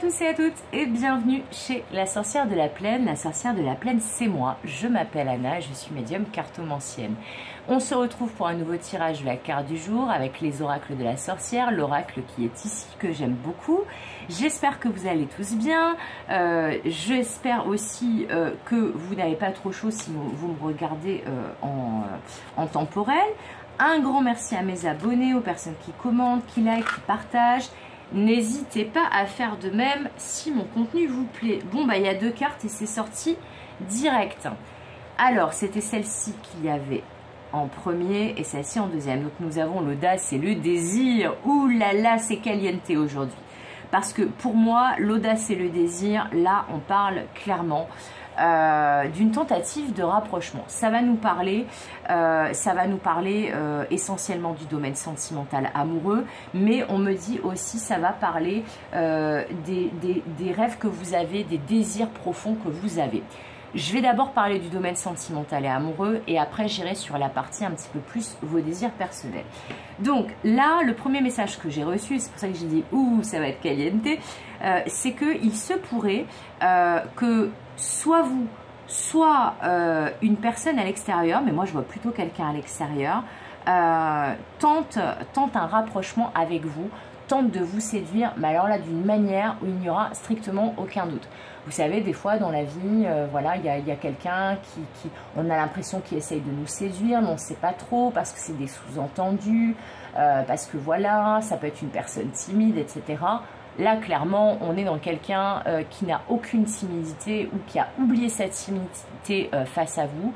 tous et à toutes et bienvenue chez la sorcière de la plaine. La sorcière de la plaine, c'est moi. Je m'appelle Anna et je suis médium cartomancienne. On se retrouve pour un nouveau tirage de la carte du jour avec les oracles de la sorcière, l'oracle qui est ici que j'aime beaucoup. J'espère que vous allez tous bien. J'espère aussi que vous n'avez pas trop chaud si vous me regardez en temporel. Un grand merci à mes abonnés, aux personnes qui commentent, qui likent, qui partagent. N'hésitez pas à faire de même si mon contenu vous plaît. Bon, bah il y a deux cartes et c'est sorti direct. Alors, c'était celle-ci qu'il y avait en premier et celle-ci en deuxième. Donc, nous avons l'audace et le désir. Ouh là là, c'est caliente aujourd'hui. Parce que pour moi, l'audace et le désir, là, on parle clairement d'une tentative de rapprochement. Ça va nous parler, essentiellement du domaine sentimental amoureux, mais on me dit aussi ça va parler des rêves que vous avez, des désirs profonds que vous avez. Je vais d'abord parler du domaine sentimental et amoureux et après j'irai sur la partie un petit peu plus vos désirs personnels. Donc là, le premier message que j'ai reçu, et c'est pour ça que j'ai dit « Ouh, ça va être caliente », c'est qu'il se pourrait que soit vous, soit une personne à l'extérieur, mais moi je vois plutôt quelqu'un à l'extérieur, tente un rapprochement avec vous, tente de vous séduire, mais alors là d'une manière où il n'y aura strictement aucun doute. Vous savez, des fois dans la vie, voilà, il y a quelqu'un on a l'impression qu'il essaye de nous séduire, mais on ne sait pas trop parce que c'est des sous-entendus, parce que voilà, ça peut être une personne timide, etc. Là, clairement, on est dans quelqu'un qui n'a aucune timidité ou qui a oublié sa timidité face à vous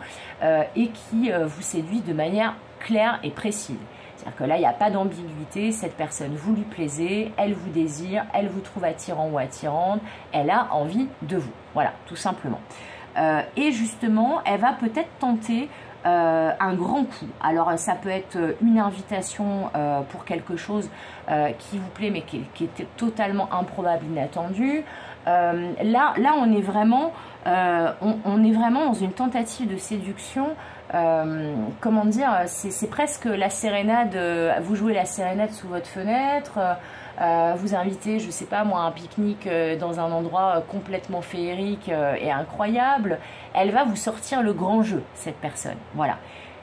et qui vous séduit de manière claire et précise. C'est-à-dire que là, il n'y a pas d'ambiguïté, cette personne, vous lui plaisez, elle vous désire, elle vous trouve attirant ou attirante, elle a envie de vous. Voilà, tout simplement. Et justement, elle va peut-être tenter un grand coup. Alors, ça peut être une invitation pour quelque chose qui vous plaît, mais qui est totalement improbable, inattendu. Là, on est vraiment dans une tentative de séduction. Comment dire, c'est presque la sérénade, vous jouez la sérénade sous votre fenêtre, vous invitez, je sais pas moi, un pique-nique dans un endroit complètement féerique et incroyable, elle va vous sortir le grand jeu, cette personne, voilà.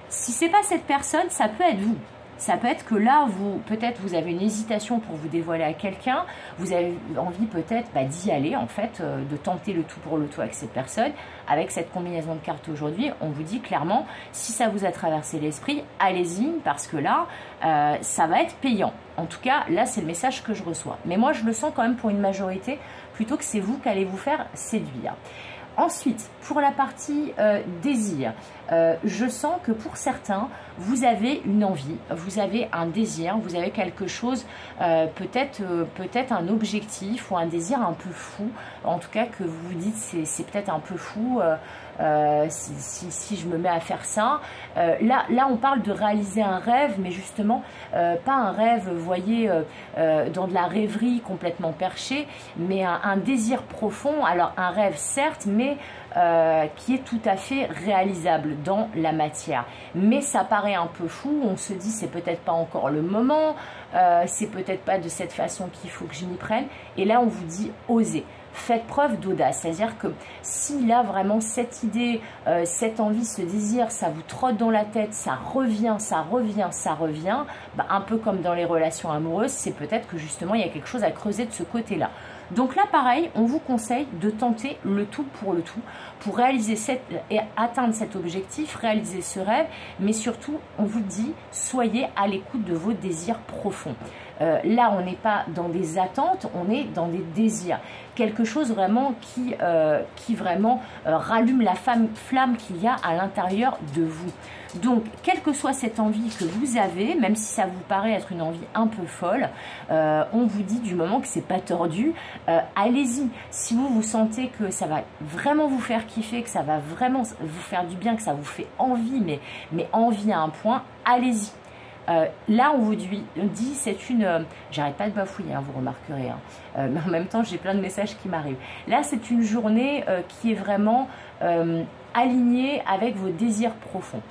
Si c'est pas cette personne, ça peut être vous. Ça peut être que là, peut-être vous avez une hésitation pour vous dévoiler à quelqu'un, vous avez envie peut-être d'y aller en fait, de tenter le tout pour le tout avec cette personne. Avec cette combinaison de cartes aujourd'hui, on vous dit clairement, si ça vous a traversé l'esprit, allez-y parce que là, ça va être payant. En tout cas, là, c'est le message que je reçois. Mais moi, je le sens quand même pour une majorité, plutôt que c'est vous qui allez vous faire séduire. Ensuite, pour la partie désir, je sens que pour certains, vous avez une envie, vous avez un désir, vous avez quelque chose, peut-être un objectif ou un désir un peu fou, en tout cas que vous vous dites c'est peut-être un peu fou si je me mets à faire ça. Là, on parle de réaliser un rêve, mais justement, pas un rêve, vous voyez, dans de la rêverie complètement perchée, mais un désir profond, alors un rêve certes, mais qui est tout à fait réalisable dans la matière. Mais ça paraît un peu fou, on se dit c'est peut-être pas encore le moment, c'est peut-être pas de cette façon qu'il faut que je m'y prenne. Et là, on vous dit osez. Faites preuve d'audace, c'est-à-dire que si là vraiment cette idée, cette envie, ce désir, ça vous trotte dans la tête, ça revient, bah, un peu comme dans les relations amoureuses, c'est peut-être que justement il y a quelque chose à creuser de ce côté-là. Donc là pareil, on vous conseille de tenter le tout pour réaliser et atteindre cet objectif, réaliser ce rêve, mais surtout on vous dit soyez à l'écoute de vos désirs profonds. Là, on n'est pas dans des attentes, on est dans des désirs. Quelque chose vraiment qui vraiment rallume la flamme qu'il y a à l'intérieur de vous. Donc, quelle que soit cette envie que vous avez, même si ça vous paraît être une envie un peu folle, on vous dit du moment que c'est pas tordu, allez-y. Si vous sentez que ça va vraiment vous faire kiffer, que ça va vraiment vous faire du bien, que ça vous fait envie, mais envie à un point, allez-y. Là, on vous dit, c'est une... J'arrête pas de bafouiller, hein, vous remarquerez. Hein. Mais en même temps, j'ai plein de messages qui m'arrivent. Là, c'est une journée qui est vraiment alignée avec vos désirs profonds.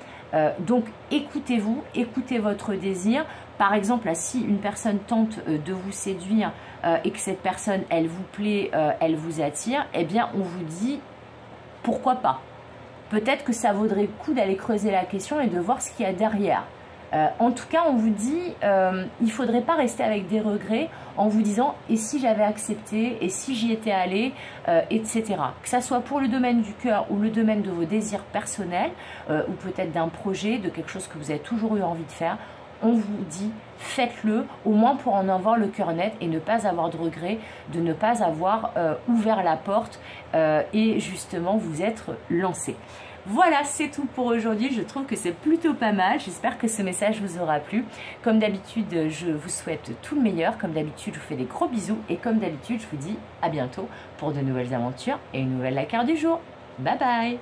Donc écoutez-vous, écoutez votre désir. Par exemple, si une personne tente de vous séduire et que cette personne, elle vous plaît, elle vous attire, eh bien on vous dit pourquoi pas. Peut-être que ça vaudrait le coup d'aller creuser la question et de voir ce qu'il y a derrière. En tout cas, on vous dit, il ne faudrait pas rester avec des regrets en vous disant « et si j'avais accepté, et si j'y étais allé, etc. » Que ça soit pour le domaine du cœur ou le domaine de vos désirs personnels, ou peut-être d'un projet, de quelque chose que vous avez toujours eu envie de faire, on vous dit faites-le, au moins pour en avoir le cœur net et ne pas avoir de regrets, de ne pas avoir ouvert la porte et justement vous être lancé. Voilà, c'est tout pour aujourd'hui. Je trouve que c'est plutôt pas mal. J'espère que ce message vous aura plu. Comme d'habitude, je vous souhaite tout le meilleur. Comme d'habitude, je vous fais des gros bisous. Et comme d'habitude, je vous dis à bientôt pour de nouvelles aventures et une nouvelle la carte du jour. Bye bye!